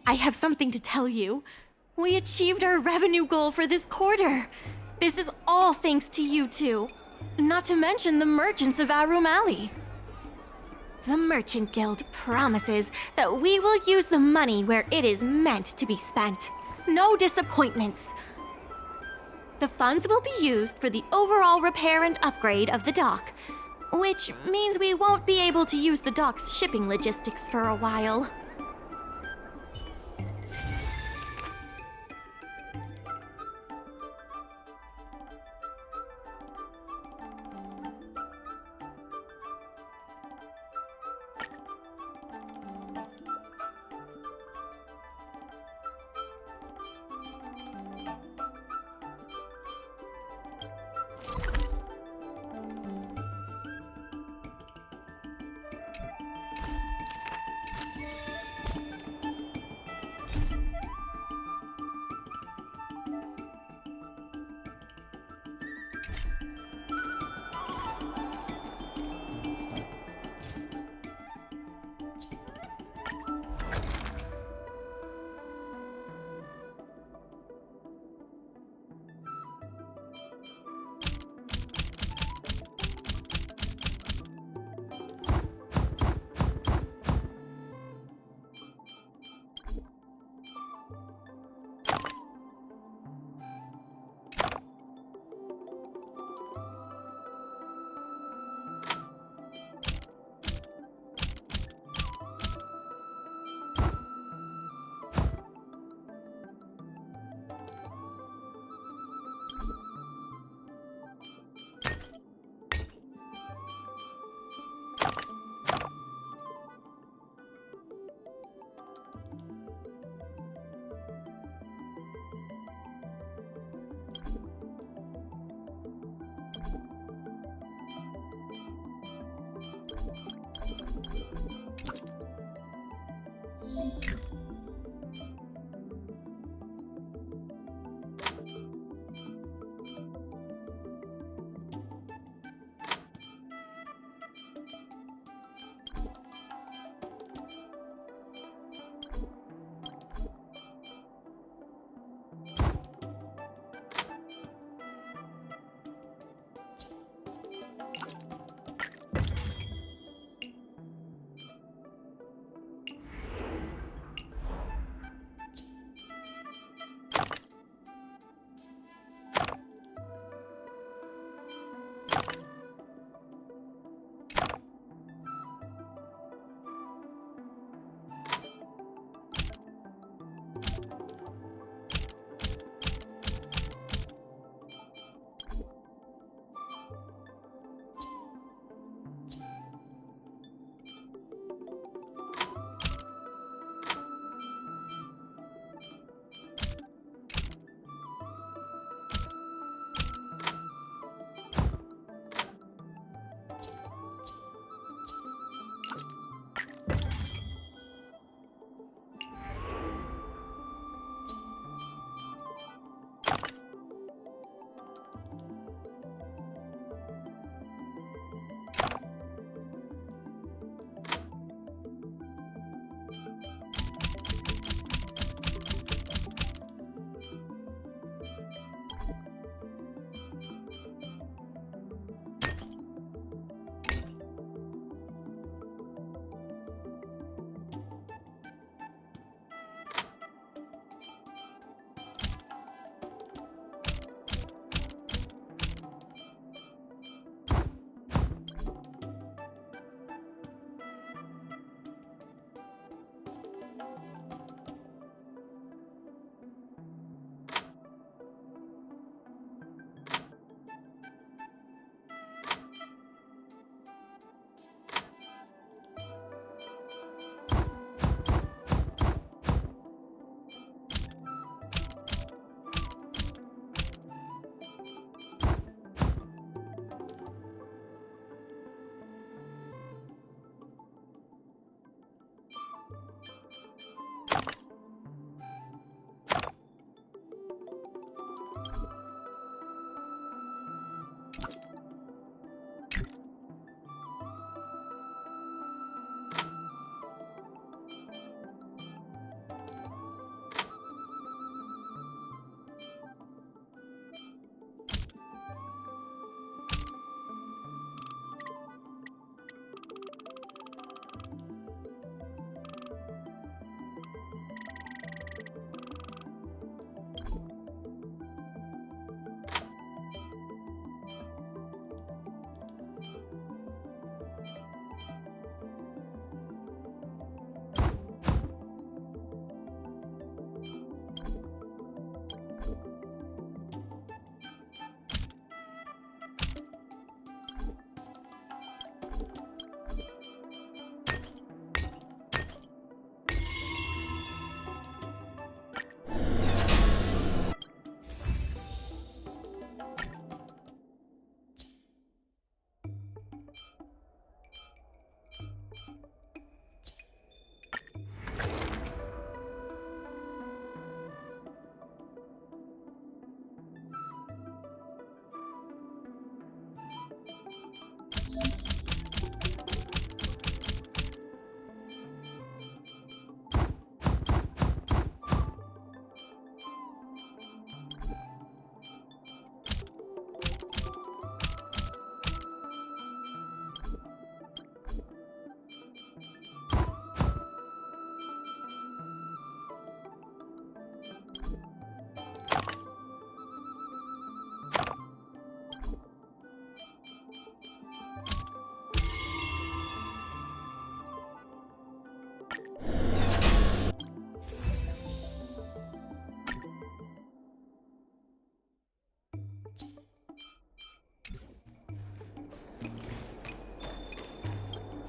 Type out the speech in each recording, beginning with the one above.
I have something to tell you. We achieved our revenue goal for this quarter. This is all thanks to you two. Not to mention the merchants of Aurum Alley. The Merchant Guild promises that we will use the money where it is meant to be spent. No disappointments. The funds will be used for the overall repair and upgrade of the dock, which means we won't be able to use the dock's shipping logistics for a while.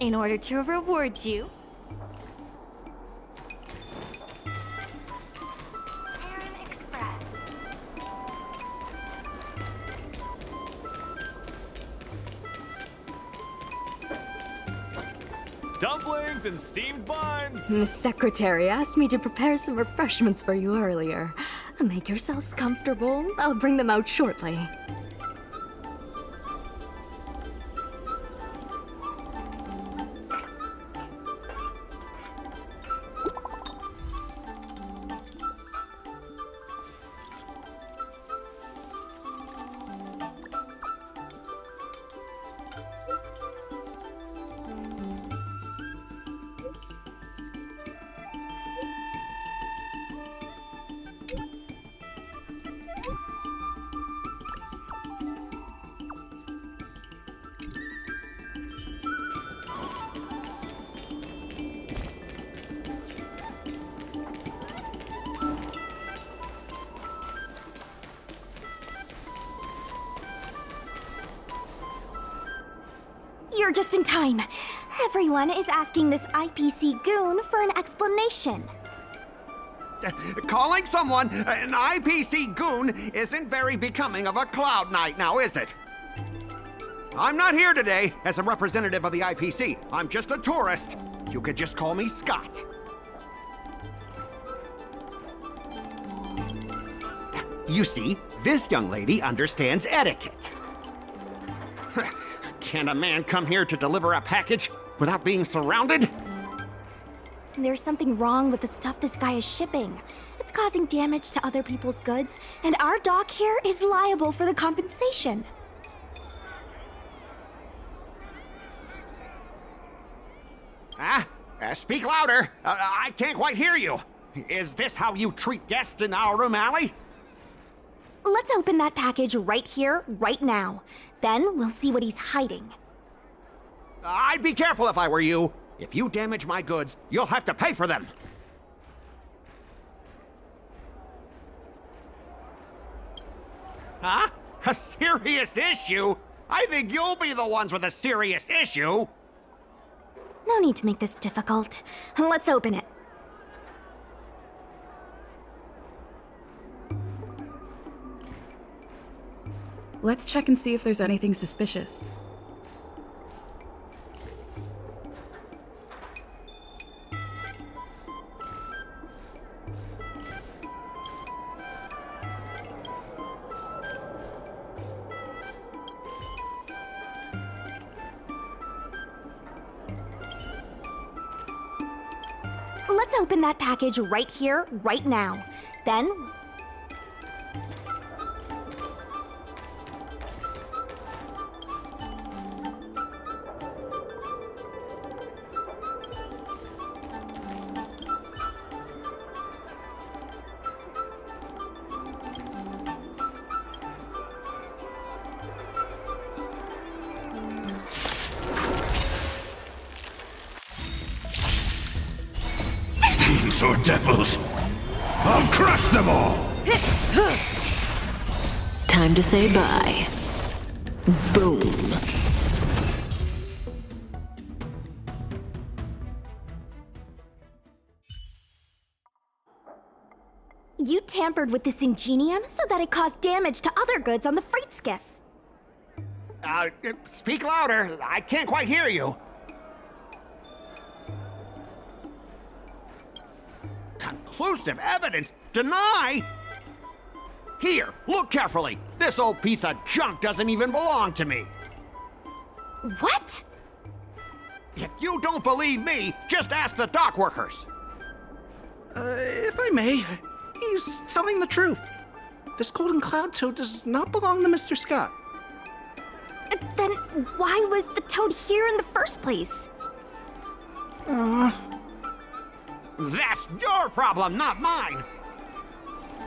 In order to reward you, dumplings and steamed buns! Miss Secretary asked me to prepare some refreshments for you earlier. Make yourselves comfortable. I'll bring them out shortly. You're just in time. Everyone is asking this IPC goon for an explanation. Calling someone an IPC goon isn't very becoming of a Cloud Knight now, is it? I'm not here today as a representative of the IPC. I'm just a tourist. You could just call me Scott. You see, this young lady understands etiquette. Can a man come here to deliver a package without being surrounded? There's something wrong with the stuff this guy is shipping. It's causing damage to other people's goods, and our dock here is liable for the compensation. Speak louder. I can't quite hear you. Is this how you treat guests in Aurum Alley? Let's open that package right here, right now. Then we'll see what he's hiding. I'd be careful if I were you. If you damage my goods, you'll have to pay for them. Huh? A serious issue? I think you'll be the ones with a serious issue. No need to make this difficult. Let's open it. Let's check and see if there's anything suspicious. Let's open that package right here, right now. Then... Fiends or devils, I'll crush them all! Time to say bye. Boom. You tampered with this ingenium so that it caused damage to other goods on the freight skiff. Speak louder. I can't quite hear you. Conclusive evidence? Deny? Here, look carefully. This old piece of junk doesn't even belong to me. What? If you don't believe me, just ask the dock workers. If I may, he's telling the truth. This golden cloud toad does not belong to Mr. Scott. Then why was the toad here in the first place? That's your problem, not mine.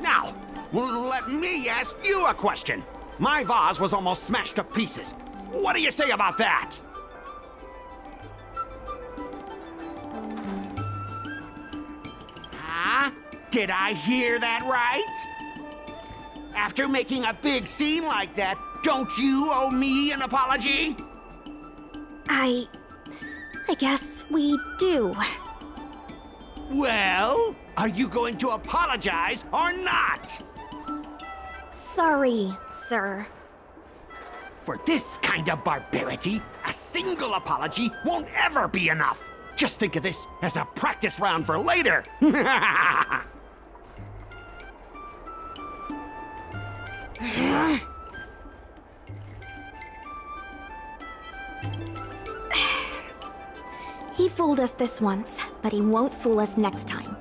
Now, let me ask you a question. My vase was almost smashed to pieces. What do you say about that? Huh? Did I hear that right? After making a big scene like that, don't you owe me an apology? I guess we do. Well, are you going to apologize or not? Sorry, sir. For this kind of barbarity, a single apology won't ever be enough. Just think of this as a practice round for later. He fooled us this once, but he won't fool us next time.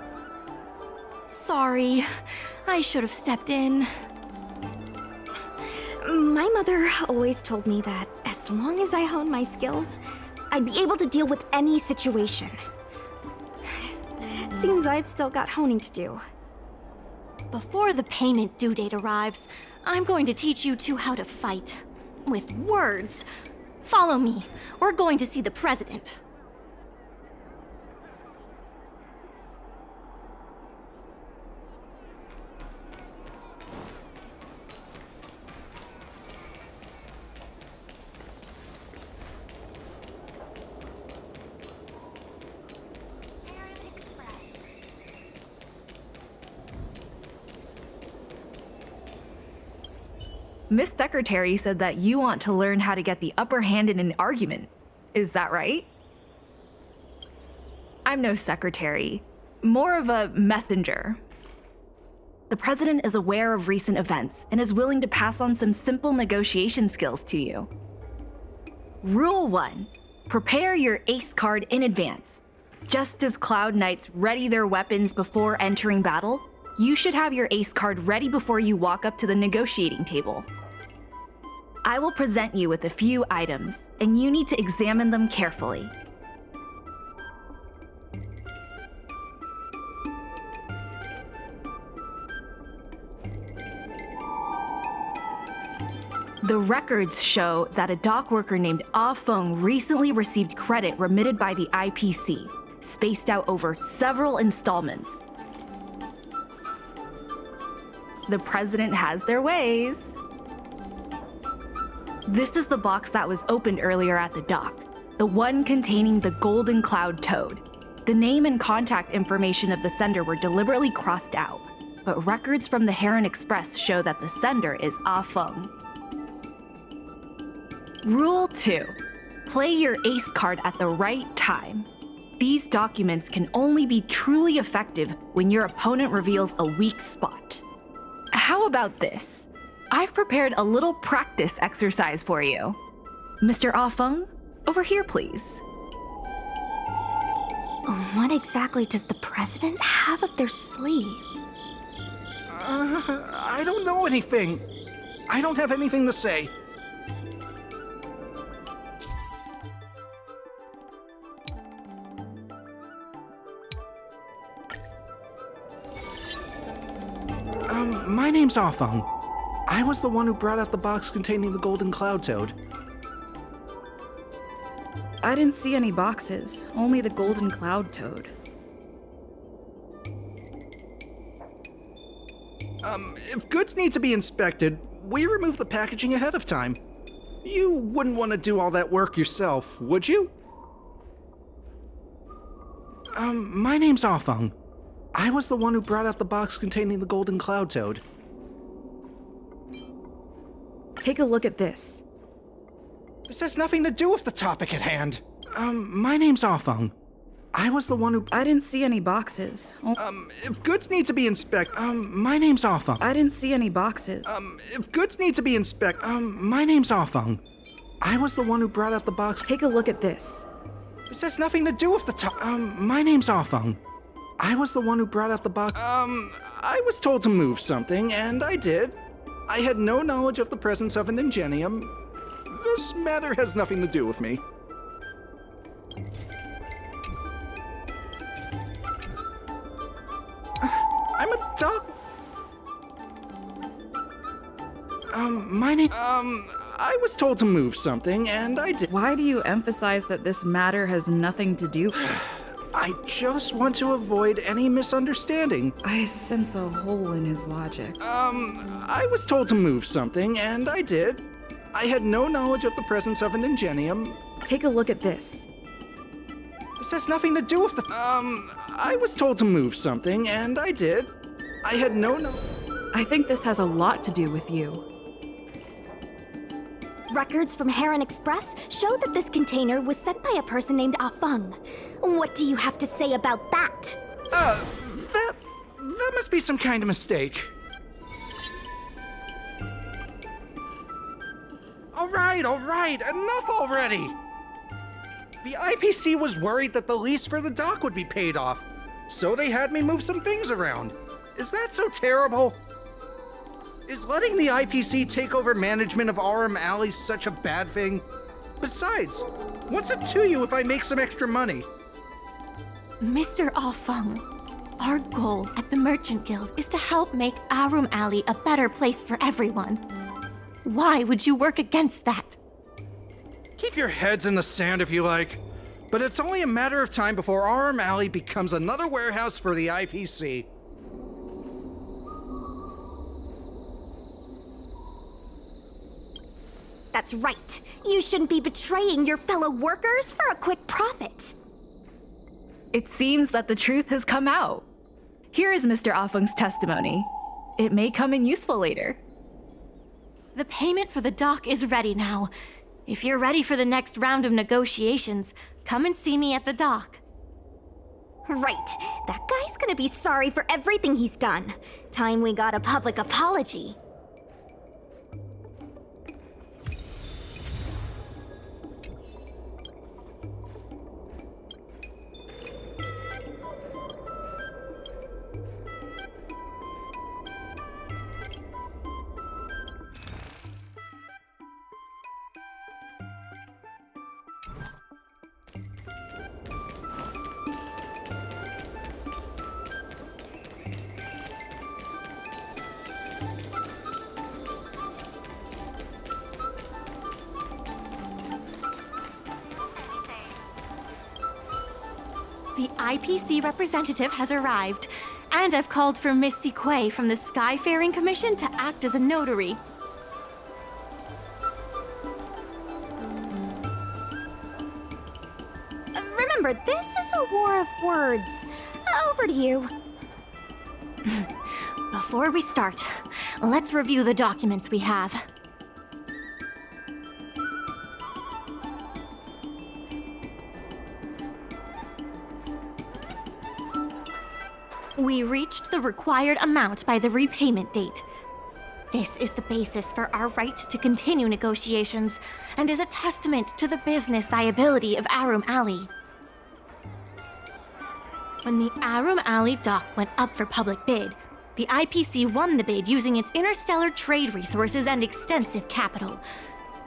Sorry. I should have stepped in. My mother always told me that as long as I hone my skills, I'd be able to deal with any situation. Seems I've still got honing to do. Before the payment due date arrives, I'm going to teach you two how to fight. With words. Follow me. We're going to see the president. Miss Secretary said that you want to learn how to get the upper hand in an argument. Is that right? I'm no secretary, more of a messenger. The president is aware of recent events and is willing to pass on some simple negotiation skills to you. Rule 1. Prepare your ace card in advance. Just as Cloud Knights ready their weapons before entering battle, you should have your ace card ready before you walk up to the negotiating table. I will present you with a few items, and you need to examine them carefully. The records show that a dock worker named Aurum recently received credit remitted by the IPC, spaced out over several installments. The president has their ways. This is the box that was opened earlier at the dock, the one containing the Golden Cloud Toad. The name and contact information of the sender were deliberately crossed out, but records from the Heron Express show that the sender is Feng. Rule 2. Play your ace card at the right time. These documents can only be truly effective when your opponent reveals a weak spot. How about this? I've prepared a little practice exercise for you. Mr. Feng, over here, please. What exactly does the president have up their sleeve? I don't know anything. I don't have anything to say. My name's Aurum. I was the one who brought out the box containing the Golden Cloud Toad. I didn't see any boxes, only the Golden Cloud Toad. If goods need to be inspected, we remove the packaging ahead of time. You wouldn't want to do all that work yourself, would you? My name's Aurum. I was the one who brought out the box containing the Golden Cloud Toad. Take a look at this. This has nothing to do with the topic at hand. My name's Aurum. I was the one who... I didn't see any boxes. If goods need to be inspected... my name's Aurum. I didn't see any boxes. If goods need to be inspected... my name's Aurum. I was the one who brought out the box... Take a look at this. This has nothing to do with the my name's Aurum. I was the one who brought out the box... I was told to move something, and I did. I had no knowledge of the presence of an ingenium. This matter has nothing to do with me. I'm a doc... my name... I was told to move something, and I did. Why do you emphasize that this matter has nothing to do? I just want to avoid any misunderstanding. I sense a hole in his logic. I was told to move something, and I did. I had no knowledge of the presence of an ingenium. Take a look at this. This has nothing to do with the. I was told to move something, and I did. I had no. I think this has a lot to do with you. Records from Heron Express show that this container was sent by a person named Afeng. What do you have to say about that? That must be some kind of mistake. All right, enough already! The IPC was worried that the lease for the dock would be paid off, so they had me move some things around. Is that so terrible? Is letting the IPC take over management of Aurum Alley such a bad thing? Besides, what's it to you if I make some extra money? Mr. Afeng, our goal at the Merchant Guild is to help make Aurum Alley a better place for everyone. Why would you work against that? Keep your heads in the sand if you like, but it's only a matter of time before Aurum Alley becomes another warehouse for the IPC. That's right. You shouldn't be betraying your fellow workers for a quick profit. It seems that the truth has come out. Here is Mr. Afeng's testimony. It may come in useful later. The payment for the dock is ready now. If you're ready for the next round of negotiations, come and see me at the dock. Right. That guy's gonna be sorry for everything he's done. Time we got a public apology. The IPC representative has arrived, and I've called for Miss Quay from the Skyfaring Commission to act as a notary. Remember, this is a war of words. Over to you. Before we start, let's review the documents we have. We reached the required amount by the repayment date. This is the basis for our right to continue negotiations and is a testament to the business viability of Aurum Alley. When the Aurum Alley dock went up for public bid, the IPC won the bid using its interstellar trade resources and extensive capital.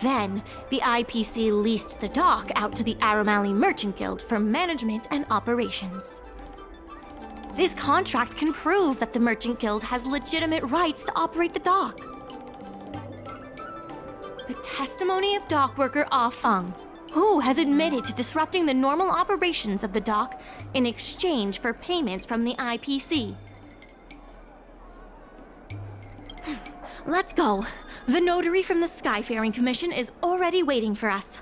Then, the IPC leased the dock out to the Aurum Alley Merchant Guild for management and operations. This contract can prove that the Merchant Guild has legitimate rights to operate the dock. The testimony of dock worker Afeng, who has admitted to disrupting the normal operations of the dock in exchange for payments from the IPC. Let's go. The notary from the Skyfaring Commission is already waiting for us.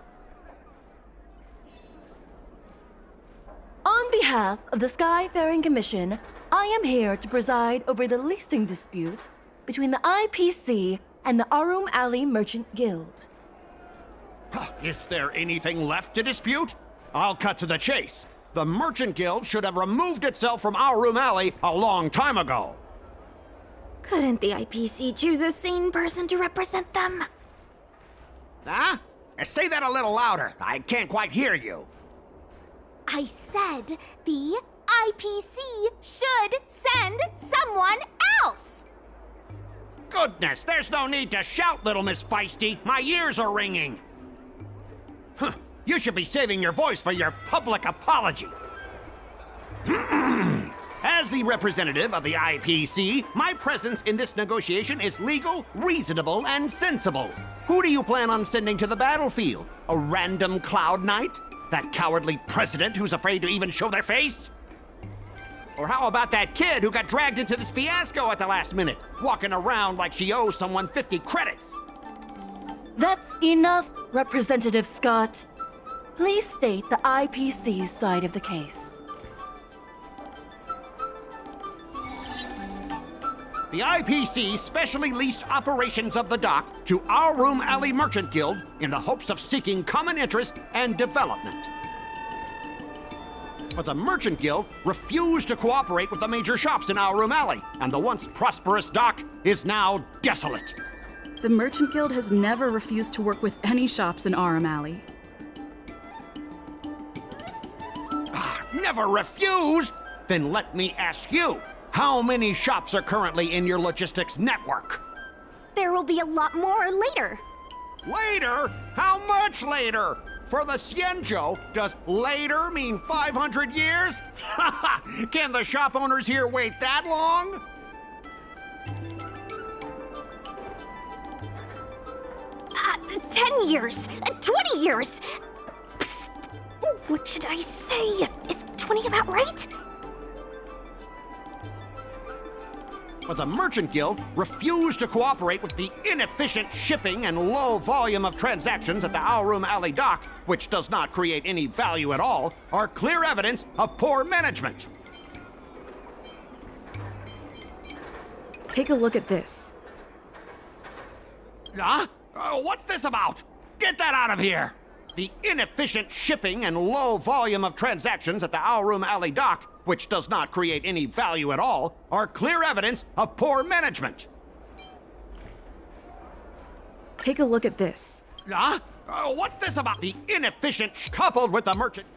On behalf of the Skyfaring Commission, I am here to preside over the leasing dispute between the IPC and the Aurum Alley Merchant Guild. Is there anything left to dispute? I'll cut to the chase. The Merchant Guild should have removed itself from Aurum Alley a long time ago. Couldn't the IPC choose a sane person to represent them? Huh? Say that a little louder. I can't quite hear you. I said the IPC should send someone else! Goodness, there's no need to shout, little Miss Feisty. My ears are ringing. You should be saving your voice for your public apology. As the representative of the IPC, my presence in this negotiation is legal, reasonable, and sensible. Who do you plan on sending to the battlefield? A random Cloud Knight? That cowardly president who's afraid to even show their face? Or how about that kid who got dragged into this fiasco at the last minute, walking around like she owes someone 50 credits? That's enough, Representative Scott. Please state the IPC's side of the case. The IPC specially leased operations of the dock to Aurum Alley Merchant Guild in the hopes of seeking common interest and development. But the Merchant Guild refused to cooperate with the major shops in Aurum Alley, and the once prosperous dock is now desolate. The Merchant Guild has never refused to work with any shops in Aurum Alley. Never refused? Then let me ask you, how many shops are currently in your logistics network? There will be a lot more later. Later? How much later? For the Xianzhou, does later mean 500 years? Can the shop owners here wait that long? Uh, 10 years, 20 years. Psst. What should I say? Is 20 about right? But the Merchant Guild refused to cooperate with the inefficient shipping and low volume of transactions at the Aurum Alley dock, which does not create any value at all, are clear evidence of poor management. Take a look at this. Huh? What's this about? Get that out of here! The inefficient shipping and low volume of transactions at the Aurum Alley dock, which does not create any value at all, are clear evidence of poor management. Take a look at this. Huh? What's this about? The inefficient coupled with the merchant...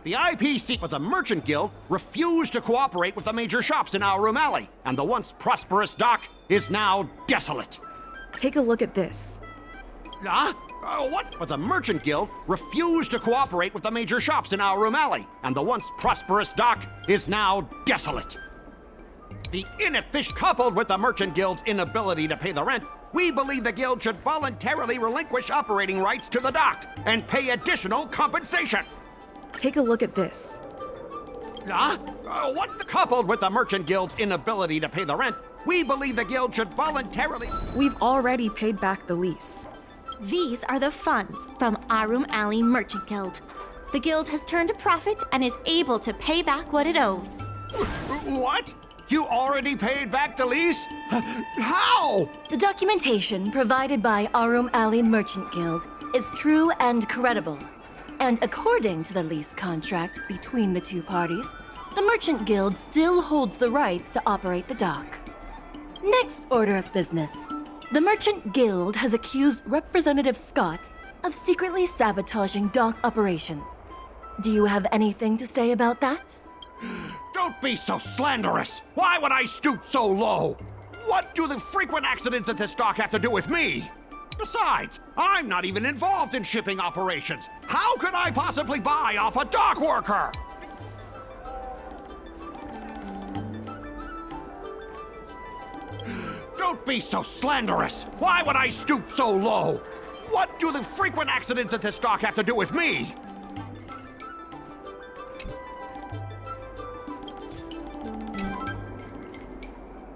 The IPC, but the Merchant Guild refused to cooperate with the major shops in Aurum Alley, and the once prosperous dock is now desolate. Take a look at this. Huh? But the Merchant Guild refused to cooperate with the major shops in Aurum Alley, and the once prosperous dock is now desolate. The inefficient coupled with the Merchant Guild's inability to pay the rent, we believe the guild should voluntarily relinquish operating rights to the dock and pay additional compensation. Take a look at this. Huh? What's the coupled with the Merchant Guild's inability to pay the rent, we believe the guild should voluntarily... We've already paid back the lease. These are the funds from Aurum Alley Merchant Guild. The guild has turned a profit and is able to pay back what it owes. What? You already paid back the lease? How? The documentation provided by Aurum Alley Merchant Guild is true and credible. And according to the lease contract between the two parties, the Merchant Guild still holds the rights to operate the dock. Next order of business. The Merchant Guild has accused Representative Scott of secretly sabotaging dock operations. Do you have anything to say about that? Don't be so slanderous! Why would I stoop so low? What do the frequent accidents at this dock have to do with me? Besides, I'm not even involved in shipping operations. How could I possibly buy off a dock worker? Don't be so slanderous! Why would I stoop so low? What do the frequent accidents at this dock have to do with me?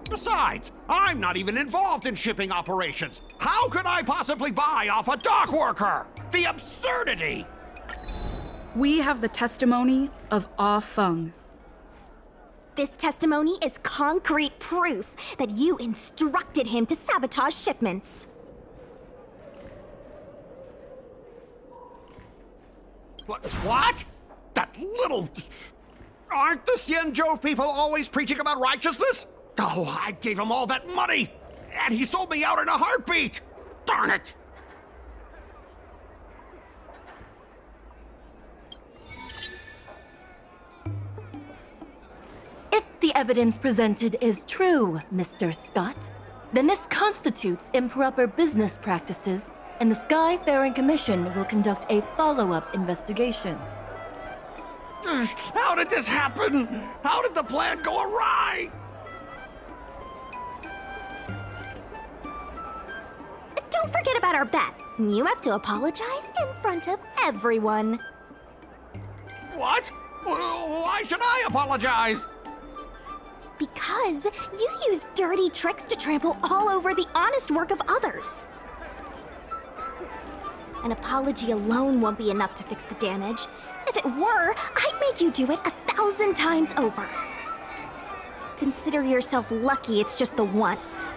Besides, I'm not even involved in shipping operations. How could I possibly buy off a dock worker? The absurdity! We have the testimony of Ah Feng. This testimony is concrete proof that you instructed him to sabotage shipments. What? That little... Aren't the Xianzhou people always preaching about righteousness? Oh, I gave him all that money! And he sold me out in a heartbeat! Darn it! If the evidence presented is true, Mr. Scott, then this constitutes improper business practices, and the Skyfaring Commission will conduct a follow-up investigation. How did this happen? How did the plan go awry? Don't forget about our bet. You have to apologize in front of everyone. What? Why should I apologize? Because you use dirty tricks to trample all over the honest work of others. An apology alone won't be enough to fix the damage. If it were, I'd make you do it 1,000 times over. Consider yourself lucky it's just the once.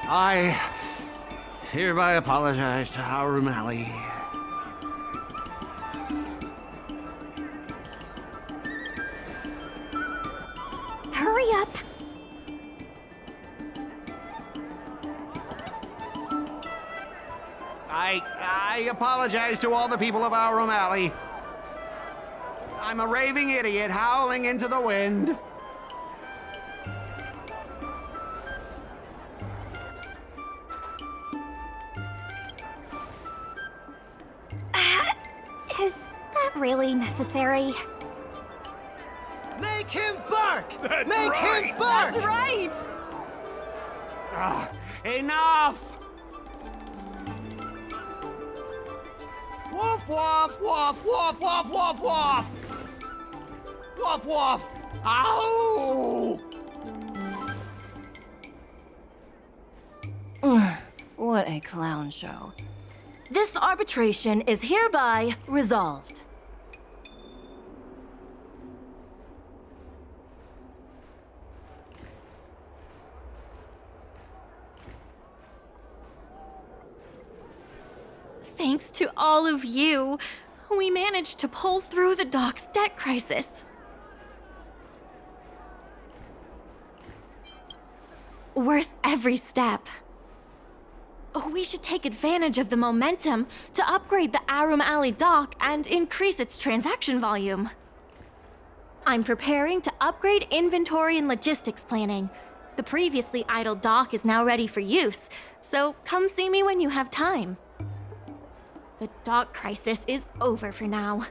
I hereby apologize to Aurum Alley. Hurry up. I apologize to all the people of Aurum Alley. I'm a raving idiot howling into the wind. Is that really necessary? Make him bark! That's Make right. him bark! That's right! Enough! Woof, woof, woof, woof, woof, woof, woof! Woof, woof! Ow! What a clown show. This arbitration is hereby resolved. Thanks to all of you, we managed to pull through the dock's debt crisis. Worth every step. We should take advantage of the momentum to upgrade the Aurum Alley dock and increase its transaction volume. I'm preparing to upgrade inventory and logistics planning. The previously idle dock is now ready for use, so come see me when you have time. The dock crisis is over for now,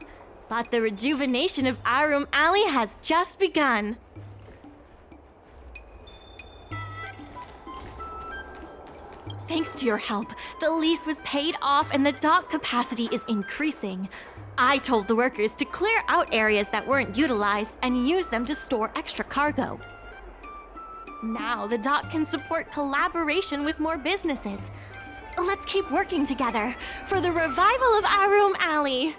but the rejuvenation of Aurum Alley has just begun. Thanks to your help, the lease was paid off and the dock capacity is increasing. I told the workers to clear out areas that weren't utilized and use them to store extra cargo. Now the dock can support collaboration with more businesses. Let's keep working together for the revival of Aurum Alley.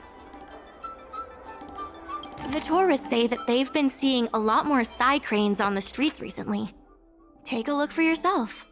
The tourists say that they've been seeing a lot more side cranes on the streets recently. Take a look for yourself.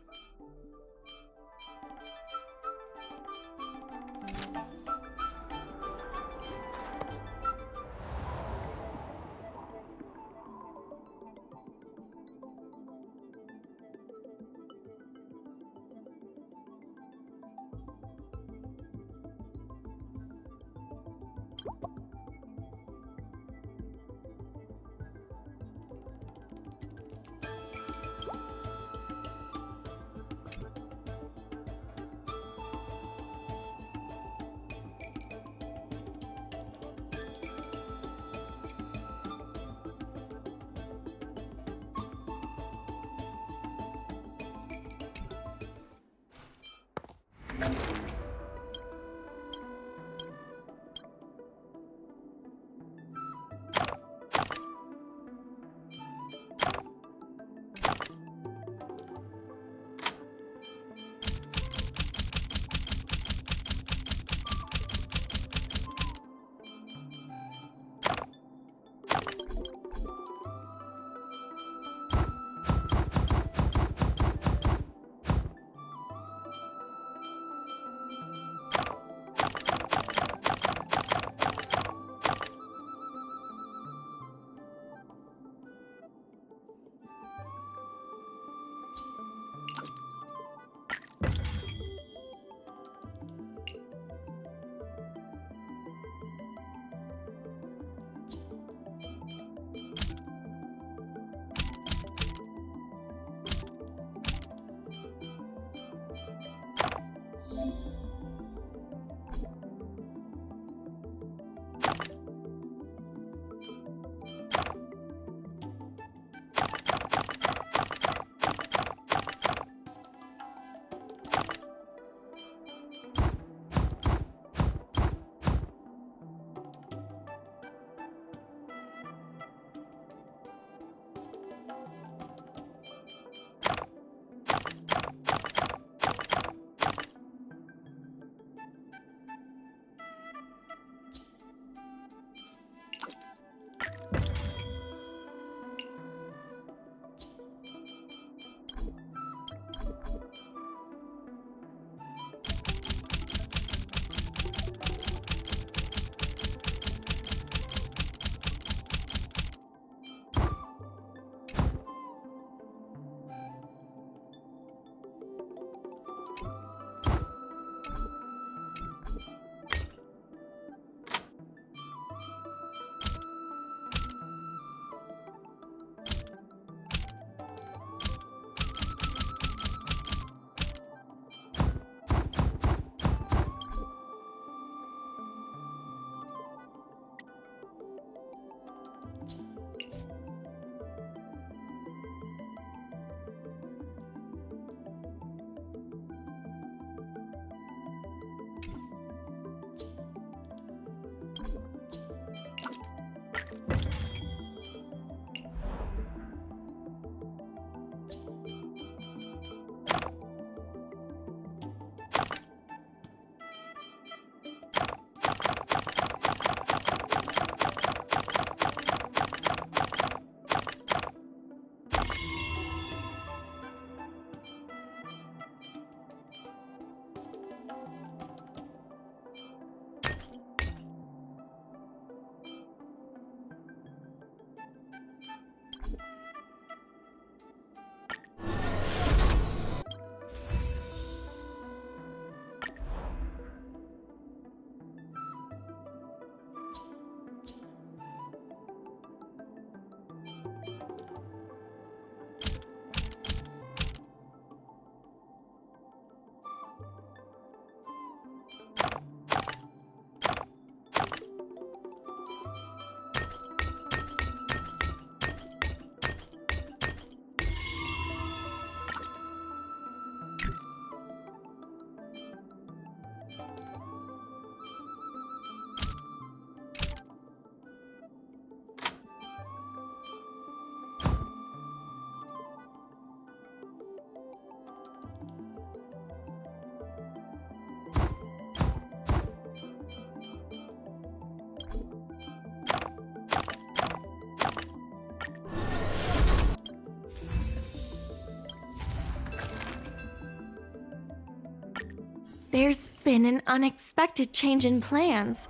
There's been an unexpected change in plans.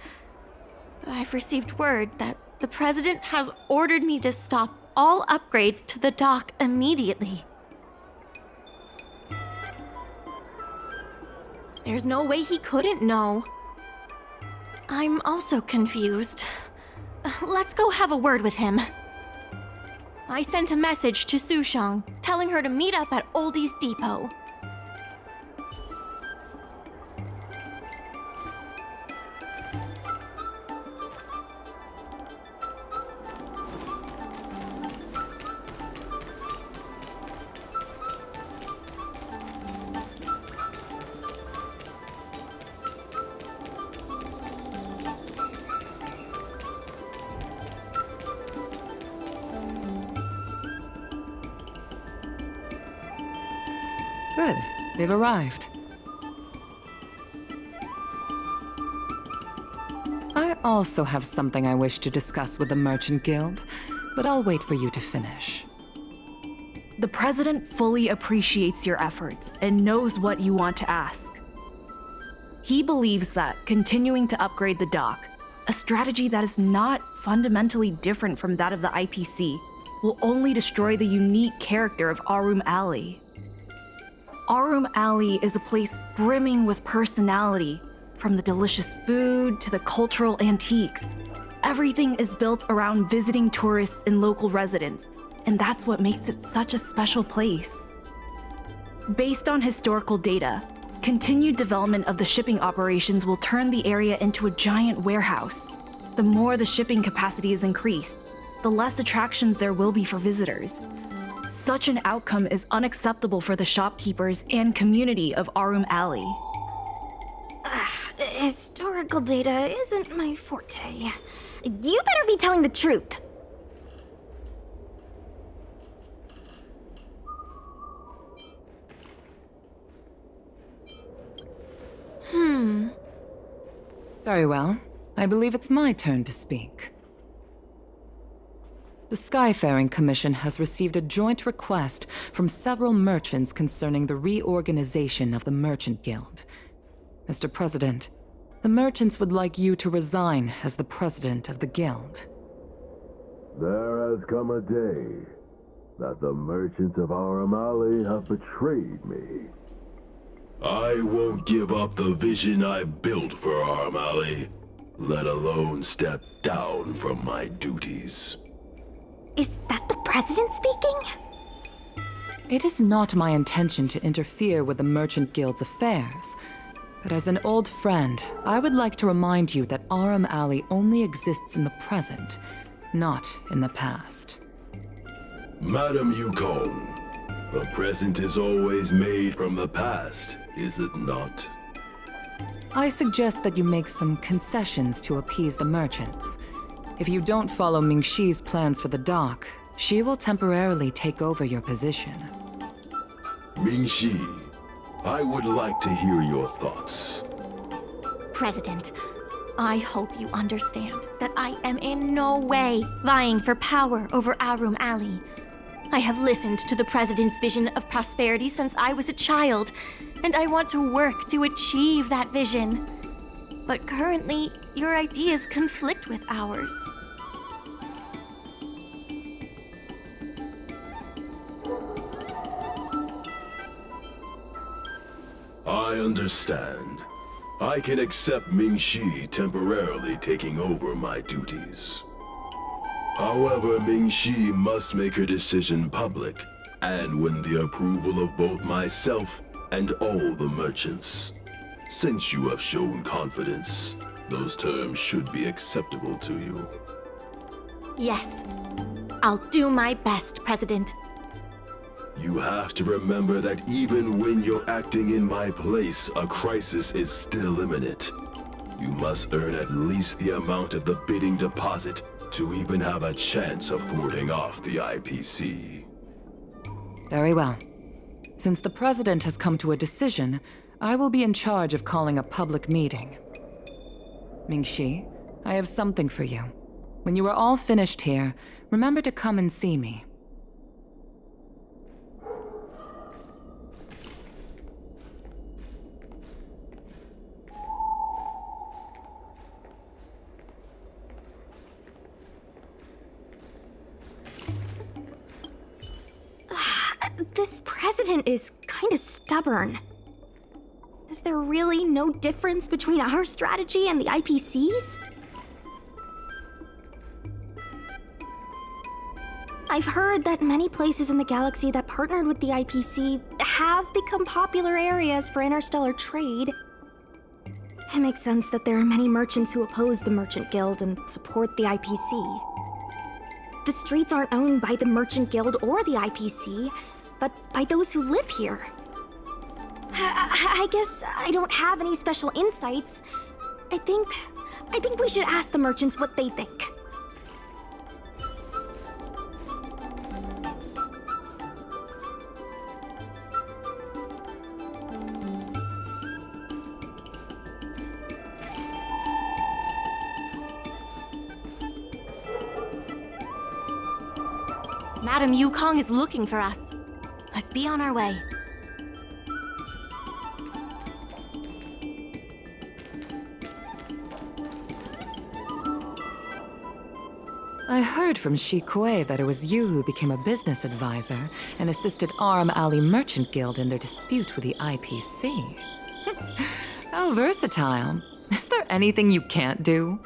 I've received word that the President has ordered me to stop all upgrades to the dock immediately. There's no way he couldn't know. I'm also confused. Let's go have a word with him. I sent a message to Sushang, telling her to meet up at Oldie's Depot. Good. They've arrived. I also have something I wish to discuss with the Merchant Guild, but I'll wait for you to finish. The President fully appreciates your efforts and knows what you want to ask. He believes that continuing to upgrade the dock, a strategy that is not fundamentally different from that of the IPC, will only destroy the unique character of Aurum Alley. Aurum Alley is a place brimming with personality, from the delicious food to the cultural antiques. Everything is built around visiting tourists and local residents, and that's what makes it such a special place. Based on historical data, continued development of the shipping operations will turn the area into a giant warehouse. The more the shipping capacity is increased, the less attractions there will be for visitors. Such an outcome is unacceptable for the shopkeepers and community of Aurum Alley. Historical data isn't my forte. You better be telling the truth. Very well. I believe it's my turn to speak. The Skyfaring Commission has received a joint request from several merchants concerning the reorganization of the Merchant Guild. Mr. President, the merchants would like you to resign as the president of the guild. There has come a day that the merchants of Aurum Alley have betrayed me. I won't give up the vision I've built for Aurum Alley, let alone step down from my duties. Is that the President speaking? It is not my intention to interfere with the Merchant Guild's affairs, but as an old friend, I would like to remind you that Aurum Alley only exists in the present, not in the past. Madam Yukon, the present is always made from the past, is it not? I suggest that you make some concessions to appease the merchants. If you don't follow Mingxi's plans for the dock, she will temporarily take over your position. Mingxi, I would like to hear your thoughts. President, I hope you understand that I am in no way vying for power over Aurum Alley. I have listened to the President's vision of prosperity since I was a child, and I want to work to achieve that vision. But currently, your ideas conflict with ours. I understand. I can accept Mingxi temporarily taking over my duties. However, Mingxi must make her decision public and win the approval of both myself and all the merchants. Since you have shown confidence, those terms should be acceptable to you. Yes, I'll do my best, President. You have to remember that even when you're acting in my place, a crisis is still imminent. You must earn at least the amount of the bidding deposit to even have a chance of thwarting off the IPC. Very well. Since the President has come to a decision, I will be in charge of calling a public meeting. Mingxi, I have something for you. When you are all finished here, remember to come and see me. This president is kinda stubborn. Is there really no difference between our strategy and the IPC's? I've heard that many places in the galaxy that partnered with the IPC have become popular areas for interstellar trade. It makes sense that there are many merchants who oppose the Merchant Guild and support the IPC. The streets aren't owned by the Merchant Guild or the IPC, but by those who live here. I guess I don't have any special insights. I think we should ask the merchants what they think. Madam Yukong is looking for us. Let's be on our way. I heard from Shikue that it was you who became a business advisor and assisted Aurum Alley Merchant Guild in their dispute with the IPC. How versatile. Is there anything you can't do?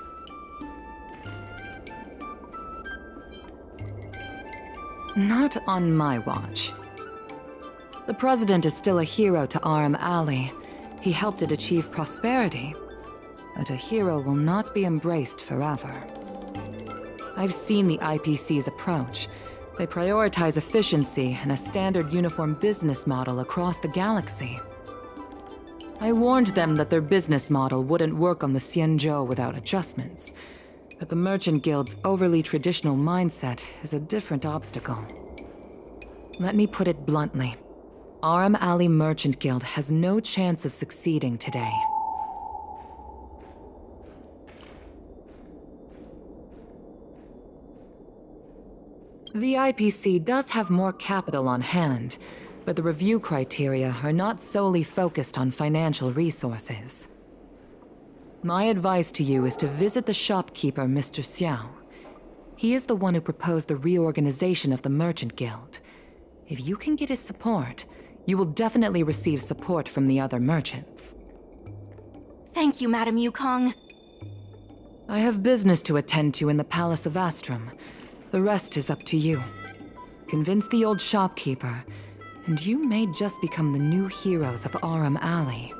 Not on my watch. The president is still a hero to Aurum Alley. He helped it achieve prosperity. But a hero will not be embraced forever. I've seen the IPC's approach. They prioritize efficiency and a standard uniform business model across the galaxy. I warned them that their business model wouldn't work on the Xianzhou without adjustments. But the Merchant Guild's overly traditional mindset is a different obstacle. Let me put it bluntly. Aurum Alley Merchant Guild has no chance of succeeding today. The IPC does have more capital on hand, but the review criteria are not solely focused on financial resources. My advice to you is to visit the shopkeeper, Mr. Xiao. He is the one who proposed the reorganization of the Merchant Guild. If you can get his support, you will definitely receive support from the other merchants. Thank you, Madam Yukong. I have business to attend to in the Palace of Astrum. The rest is up to you. Convince the old shopkeeper, and you may just become the new heroes of Aurum Alley.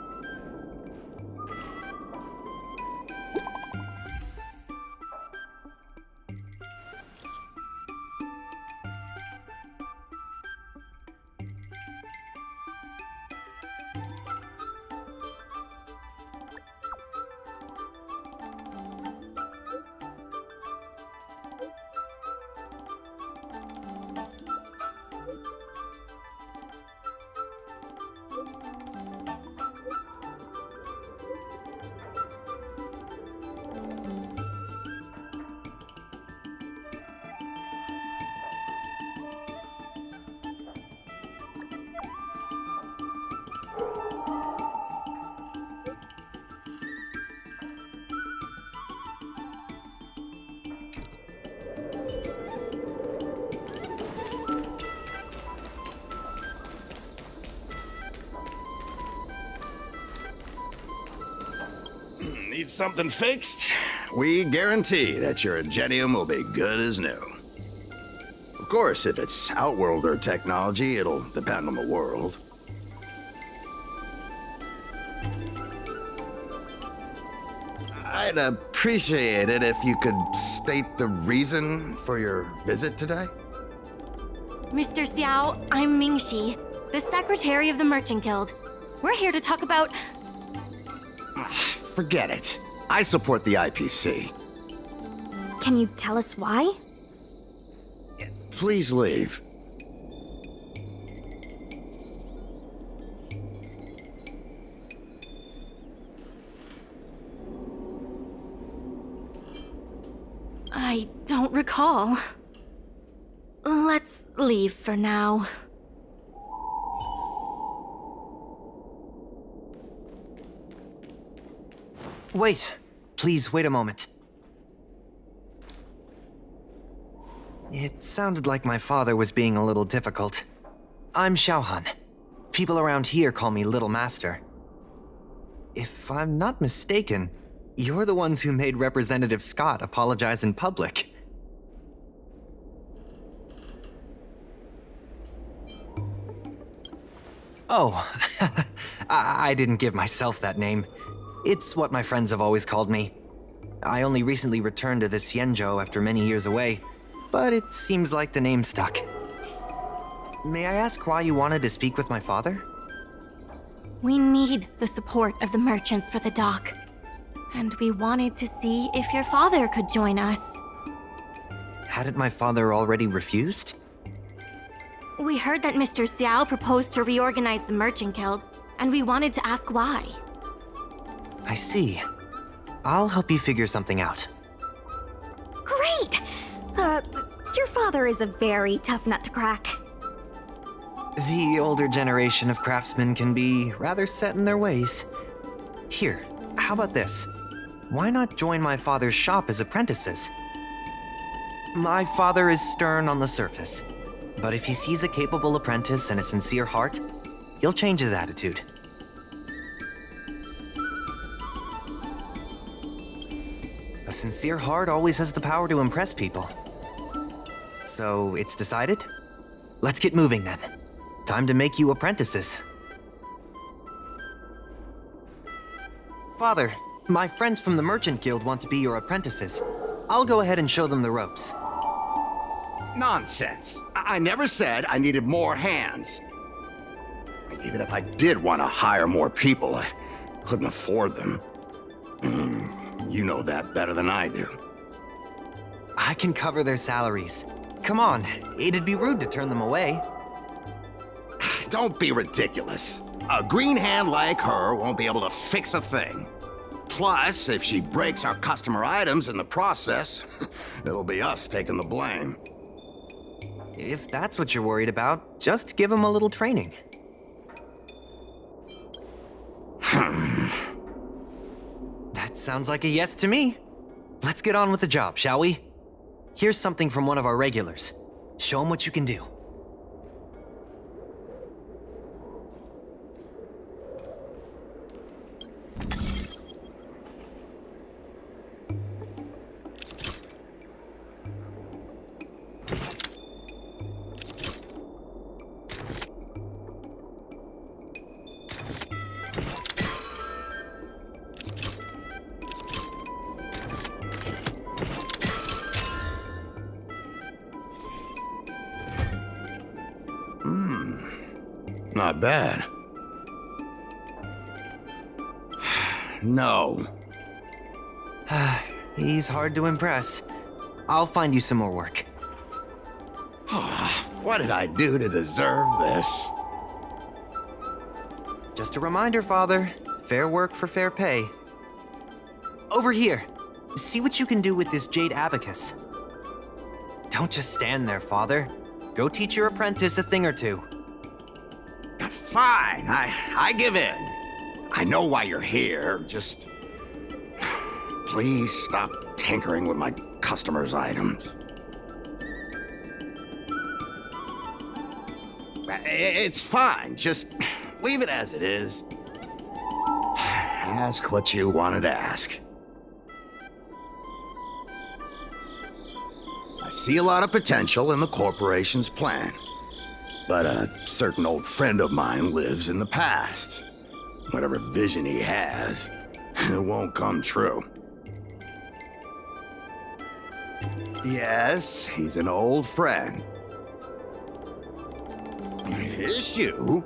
Need something fixed? We guarantee that your Ingenium will be good as new. Of course, if it's Outworlder technology, it'll depend on the world. I'd appreciate it if you could state the reason for your visit today. Mr. Xiao, I'm Mingxi, the secretary of the Merchant Guild. We're here to talk about... Forget it. I support the IPC. Can you tell us why? Please leave. I don't recall. Let's leave for now. Wait. Please wait a moment. It sounded like my father was being a little difficult. I'm Xiaohan. People around here call me Little Master. If I'm not mistaken, you're the ones who made Representative Scott apologize in public. Oh, I didn't give myself that name. It's what my friends have always called me. I only recently returned to the Xianzhou after many years away, but it seems like the name stuck. May I ask why you wanted to speak with my father? We need the support of the merchants for the dock. And we wanted to see if your father could join us. Hadn't my father already refused? We heard that Mr. Xiao proposed to reorganize the Merchant Guild, and we wanted to ask why. I see. I'll help you figure something out. Great! Your father is a very tough nut to crack. The older generation of craftsmen can be rather set in their ways. Here, how about this? Why not join my father's shop as apprentices? My father is stern on the surface, but if he sees a capable apprentice and a sincere heart, he'll change his attitude. A sincere heart always has the power to impress people. So it's decided? Let's get moving then. Time to make you apprentices. Father, my friends from the Merchant Guild want to be your apprentices. I'll go ahead and show them the ropes. Nonsense. I never said I needed more hands. Even if I did want to hire more people, I couldn't afford them. You know that better than I do. I can cover their salaries. Come on, it'd be rude to turn them away. Don't be ridiculous. A green hand like her won't be able to fix a thing. Plus, if she breaks our customer items in the process, it'll be us taking the blame. If that's what you're worried about, just give them a little training. That sounds like a yes to me. Let's get on with the job, shall we? Here's something from one of our regulars. Show them what you can do. Not bad. No. He's hard to impress. I'll find you some more work. What did I do to deserve this? Just a reminder, Father. Fair work for fair pay. Over here. See what you can do with this jade abacus. Don't just stand there, Father. Go teach your apprentice a thing or two. Fine, I give in. I know why you're here, just... Please stop tinkering with my customers' items. It's fine, just leave it as it is. Ask what you wanted to ask. I see a lot of potential in the corporation's plan. But a certain old friend of mine lives in the past. Whatever vision he has, it won't come true. Yes, he's an old friend. Issue?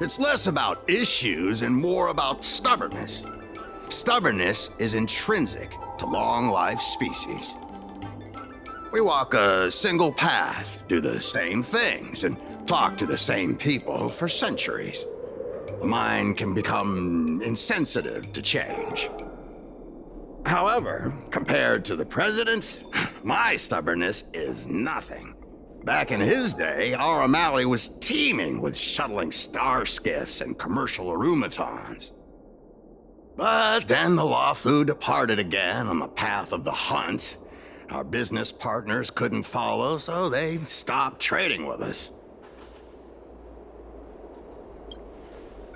It's less about issues and more about stubbornness. Stubbornness is intrinsic to long-life species. We walk a single path, do the same things, and talk to the same people for centuries. The mind can become insensitive to change. However, compared to the president, my stubbornness is nothing. Back in his day, Aurum was teeming with shuttling star skiffs and commercial automatons. But then the Lawfu departed again on the path of the hunt. Our business partners couldn't follow, so they stopped trading with us.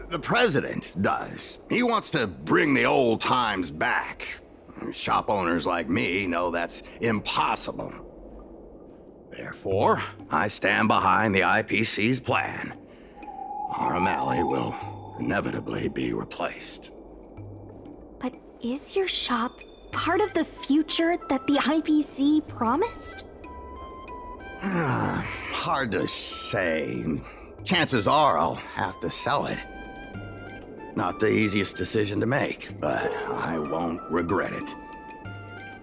The president does. He wants to bring the old times back. Shop owners like me know that's impossible. Therefore, I stand behind the IPC's plan. Aurum Alley will inevitably be replaced. But is your shop part of the future that the IPC promised? Hard to say. Chances are I'll have to sell it. Not the easiest decision to make, but I won't regret it.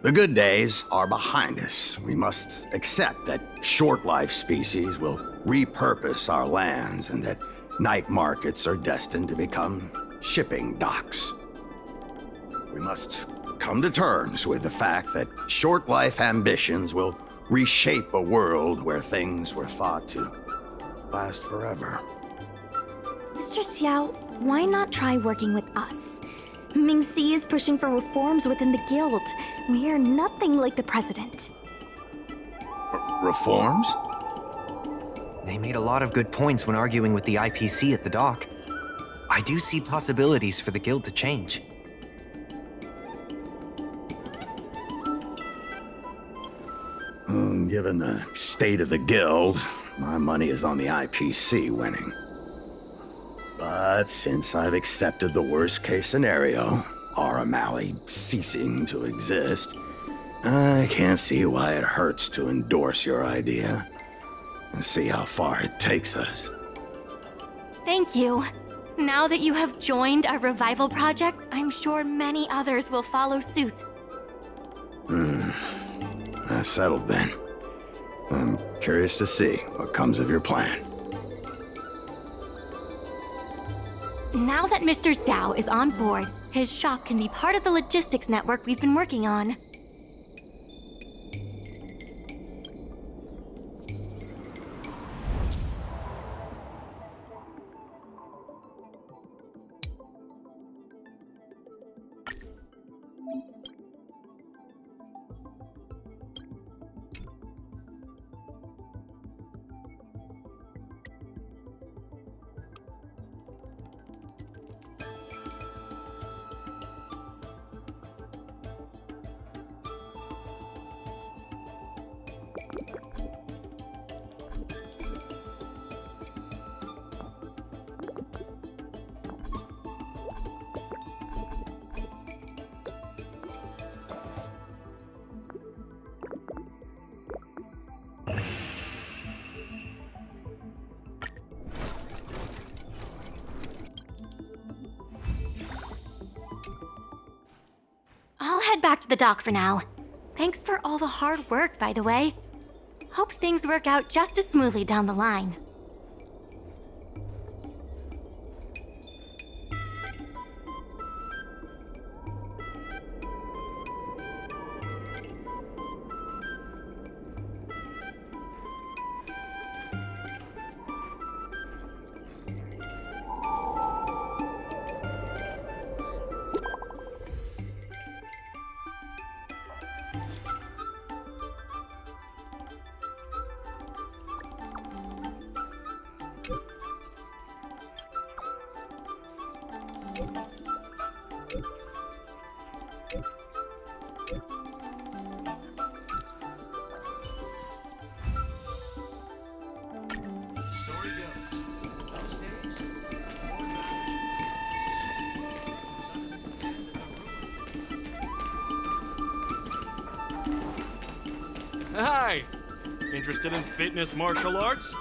The good days are behind us. We must accept that short-life species will repurpose our lands and that night markets are destined to become shipping docks. We must come to terms with the fact that short-life ambitions will reshape a world where things were thought to last forever. Mr. Xiao, why not try working with us? Mingxi is pushing for reforms within the guild. We are nothing like the president. Reforms? They made a lot of good points when arguing with the IPC at the dock. I do see possibilities for the guild to change. Given the state of the guild, my money is on the IPC winning. But since I've accepted the worst-case scenario, Aurum Alley ceasing to exist, I can't see why it hurts to endorse your idea and see how far it takes us. Thank you. Now that you have joined our revival project, I'm sure many others will follow suit. That's settled then. I'm curious to see what comes of your plan. Now that Mr. Xiao is on board, his shop can be part of the logistics network we've been working on. I'll head back to the dock for now. Thanks for all the hard work, by the way. Hope things work out just as smoothly down the line. Hi! Interested in fitness martial arts?